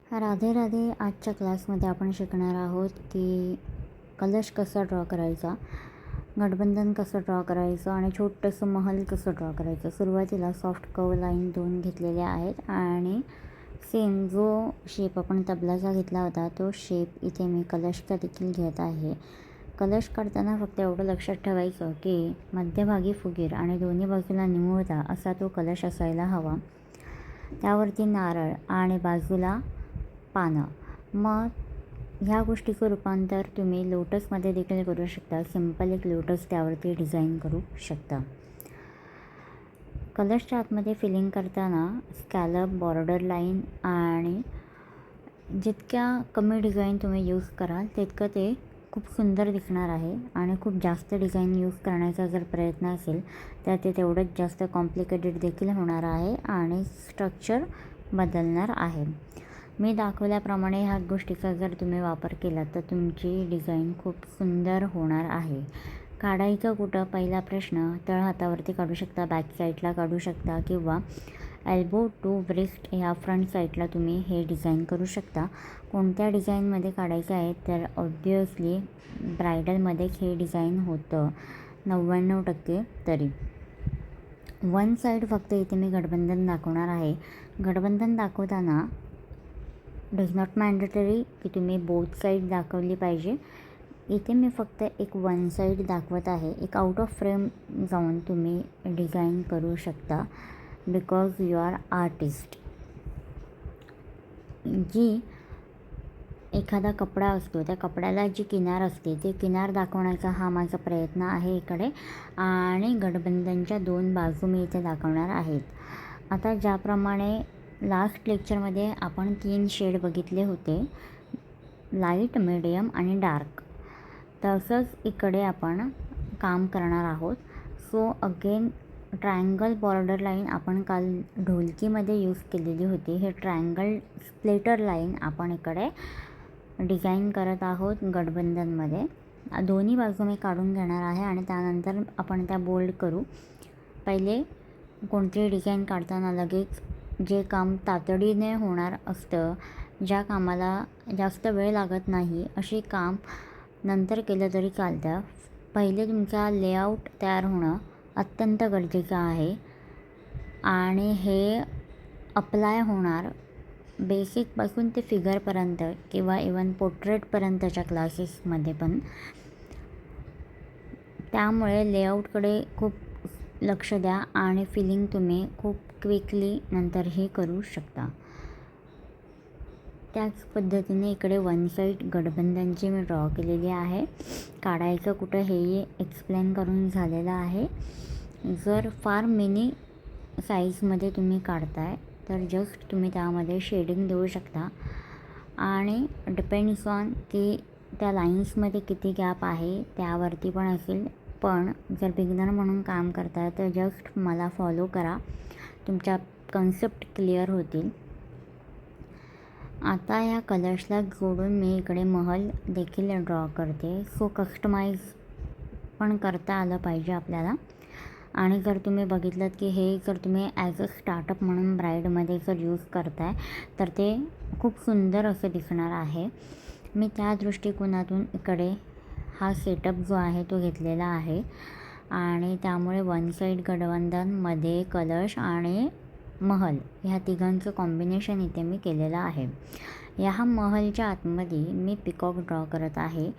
राधे राधे. आजच्या क्लासमध्ये आपण शिकणार आहोत की कलश कसा ड्रॉ करायचा, गठबंधन कसं ड्रॉ करायचं आणि छोटंसं महल कसं ड्रॉ करायचं. सुरुवातीला सॉफ्ट कर्व लाईन 2 घेतलेल्या आहेत आणि सेम जो शेप आपण तबलाचा घेतला होता तो शेप इथे मी कलशचा देखील घेत आहे. कलश काढताना फक्त एवढं लक्षात ठेवायचं की मध्यभागी फुगीर आणि दोन्ही बाजूला निमुळता असा तो कलश असायला हवा. त्यावरती नारळ आणि बाजूला पानं. मग ह्या गोष्टीचं रूपांतर तुम्ही लोटसमध्ये देखील करू शकता. सिंपल एक लोटस त्यावरती डिझाईन करू शकता. कलशच्या आतमध्ये फिलिंग करताना स्कॅलप, बॉर्डर लाईन आणि जितक्या कमी डिझाईन तुम्ही यूज कराल तितकं ते खूप सुंदर दिसणार आहे. आणि खूप जास्त डिझाईन यूज करण्याचा जर प्रयत्न असेल तर ते तेवढंच जास्त कॉम्प्लिकेटेड देखील होणार आहे आणि स्ट्रक्चर बदलणार आहे. मी दाखवल्याप्रमाणे ह्या गोष्टीचा जर तुम्ही वापर केला तर तुमची डिझाईन खूप सुंदर होणार आहे. काढायचं कुठं? पहिला प्रश्न, तळ हातावरती काढू शकता, बॅक साईडला काढू शकता किंवा एल्बो टू ब्रेस्ट ह्या फ्रंट साईडला तुम्ही हे डिझाईन करू शकता. कोणत्या डिझाईनमध्ये काढायचं आहे तर ऑब्वियसली ब्रायडलमध्येच हे डिझाईन होतं 99% तरी. वन साईड फक्त इथे मी गठबंधन दाखवणार आहे. गठबंधन दाखवताना डज नॉट मॅन्डेटरी की तुम्ही बोथ साईड दाखवली पाहिजे. इथे मी फक्त एक वन साईड दाखवत आहे. एक आउट ऑफ फ्रेम जाऊन तुम्ही डिझाईन करू शकता बिकॉज यू आर आर्टिस्ट. जी एखादा कपडा असतो त्या कपड्याला जी किनार असते ते किनार दाखवण्याचा हा माझा प्रयत्न आहे इकडे. आणि गठबंधनच्या 2 बाजू मी इथे दाखवणार आहेत. आता ज्याप्रमाणे लास्ट लेक्चरमध्ये आपण 3 शेड बघितले होते, लाईट, मीडियम आणि डार्क, तसंच इकडे आपण काम करणार आहोत. So again triangle border line आपण काल ढोलकीमध्ये यूज केलेली होती. हे ट्रायंगल स्प्लिटर लाईन आपण इकडे डिझाईन करत आहोत गठबंधनमध्ये. दोन्ही बाजू मी काढून घेणार आहे आणि त्यानंतर आपण त्या बोल्ड करू. पहिले कोणतीही डिझाईन काढताना लगेच जे काम तातडीने होणार असतं, ज्या कामाला जास्त वेळ लागत नाही असे काम नंतर केलं तरी चालतं. पहिले तुमचा लेआउट तयार होणं अत्यंत गरजेचं आहे आणि हे अप्लाय होणार बेसिकपासून ते फिगरपर्यंत किंवा इवन पोर्ट्रेटपर्यंतच्या क्लासेसमध्ये पण. त्यामुळे लेआउटकडे खूप लक्ष द्या आणि फिलिंग तुम्ही खूप क्विकली नंतर हे करू शकता. त्याच पद्धतीने इकडे वन साईड गठबंधनची मी ड्रॉ केलेली आहे. काढायचं कुठं हेही एक्सप्लेन करून झालेलं आहे. जर फार मिनी साईजमध्ये तुम्ही काढताय तर जस्ट तुम्ही त्यामध्ये शेडिंग देऊ शकता आणि डिपेंड्स ऑन की त्या लाईन्समध्ये किती गॅप आहे त्यावरती पण असेल. पण जर बिगिनर म्हणून काम करताय तर जस्ट मला फॉलो करा, तुमच्या कन्सेप्ट क्लिअर होतील. आता या कलशला जोडून मी इकडे महल देखील ड्रॉ करते. सो कस्टमाइज पण करता आलं पाहिजे आपल्याला. आणि जर तुम्ही बघितलं की हे जर तुम्ही ॲज अ स्टार्टअप म्हणून ब्राईडमध्ये जर यूज करताय तर ते खूप सुंदर असं दिसणार आहे. मी त्या दृष्टिकोनातून इकडे हा सेटअप जो आहे तो घेतलेला आहे आणि त्यामुळे वन साईड गठबंधन, मध्ये कलश आणि महल ह्या तिघांचं कॉम्बिनेशन इथे मी केलेलं आहे. ह्या महलच्या आतमध्ये मी पिकॉक ड्रॉ करत आहे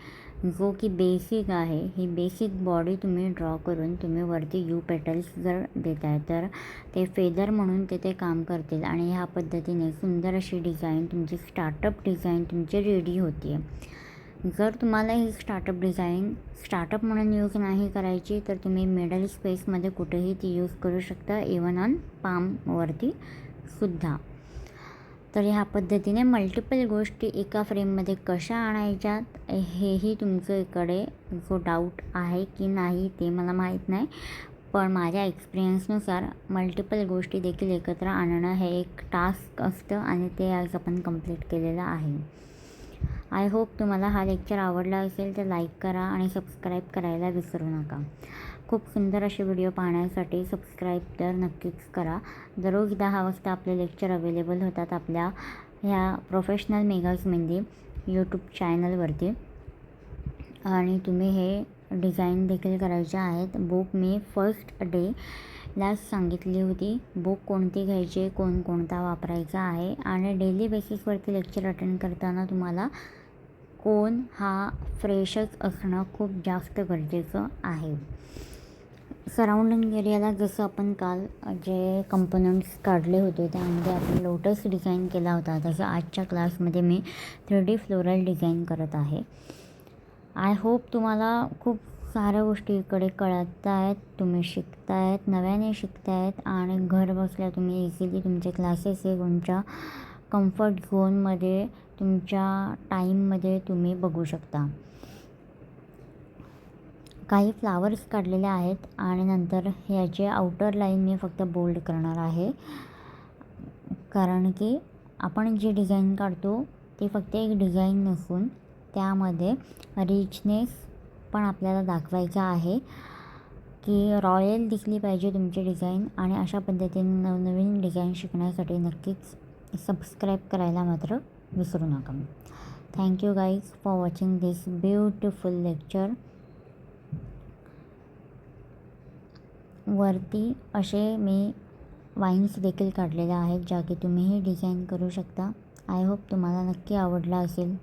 जो की बेसिक आहे. ही बेसिक बॉडी तुम्ही ड्रॉ करून तुम्ही वरती यू पेटल्स जर देताय तर ते फेदर म्हणून ते काम करतील आणि ह्या पद्धतीने सुंदर अशी डिझाईन तुमची स्टार्टअप डिझाईन तुमची रेडी होती. जर तुम्हाला ही स्टार्टअप म्हणून यूज नाही करायची तर तुम्ही मिडल स्पेसमध्ये कुठेही ती यूज करू शकता, इवन ऑन पामवरती सुद्धा. तर ह्या पद्धतीने मल्टिपल गोष्टी एका फ्रेममध्ये कशा आणायच्यात हेही तुमचं इकडे जो डाऊट आहे की नाही ते मला माहीत नाही, पण माझ्या एक्सपिरियन्सनुसार मल्टिपल गोष्टी देखील एकत्र आणणं हे एक टास्क असतं आणि ते आज आपण कंप्लीट केलेलं आहे. आय होप तुम्हाला हा लेक्चर आवडला असेल तर लाईक करा आणि सबस्क्राईब करायला विसरू नका. खूप सुंदर असे व्हिडिओ पाहण्यासाठी सबस्क्राईब तर नक्कीच करा. दररोज 10 वाजता आपले लेक्चर अवेलेबल होतात आपल्या ह्या प्रोफेशनल मेगाज मेहंदी यूट्यूब चॅनलवरती. आणि तुम्ही हे डिझाईन देखील करायचे आहेत. बुक मी फर्स्ट डेलाच सांगितली होती बुक कोणती घ्यायची, कोणता वापरायचा आहे. आणि डेली बेसिसवरती लेक्चर अटेंड करताना तुम्हाला कोण हा फ्रेशच असणं खूप जास्त गरजेचं आहे. सराउंडिंग एरियाला जसं आपण काल जे कंपोनंट्स काढले होते त्यामध्ये आपण लोटस डिझाईन केला होता, तसं आजच्या क्लासमध्ये मी 3D फ्लोरल डिझाईन करत आहे. आय होप तुम्हाला खूप साऱ्या गोष्टीकडे कळत आहेत, तुम्ही शिकतायत, नव्याने शिकतायत आणि घर बसल्या तुम्ही इझिली तुमचे क्लासेस हे तुमच्या कम्फर्ट झोनमध्ये तुमच्या टाईममध्ये तुम्ही बघू शकता. काही फ्लावर्स काढलेले आहेत आणि नंतर ह्याचे आउटर लाईन मी फक्त बोल्ड करणार आहे, कारण की आपण जे डिझाईन काढतो ते फक्त एक डिझाईन नसून त्यामध्ये रिचनेस पण आपल्याला दाखवायचा आहे की रॉयल दिसली पाहिजे तुमची डिझाईन. आणि अशा पद्धतीने नवनवीन डिझाईन शिकण्यासाठी नक्कीच सबस्क्राईब करायला मात्र विसरू नका. Thank you guys for watching this beautiful lecture. वरती असे मी वाईन्स देखील काढलेल्या आहेत ज्या की तुम्हीही डिझाईन करू शकता. आय होप तुम्हाला नक्की आवडला असेल.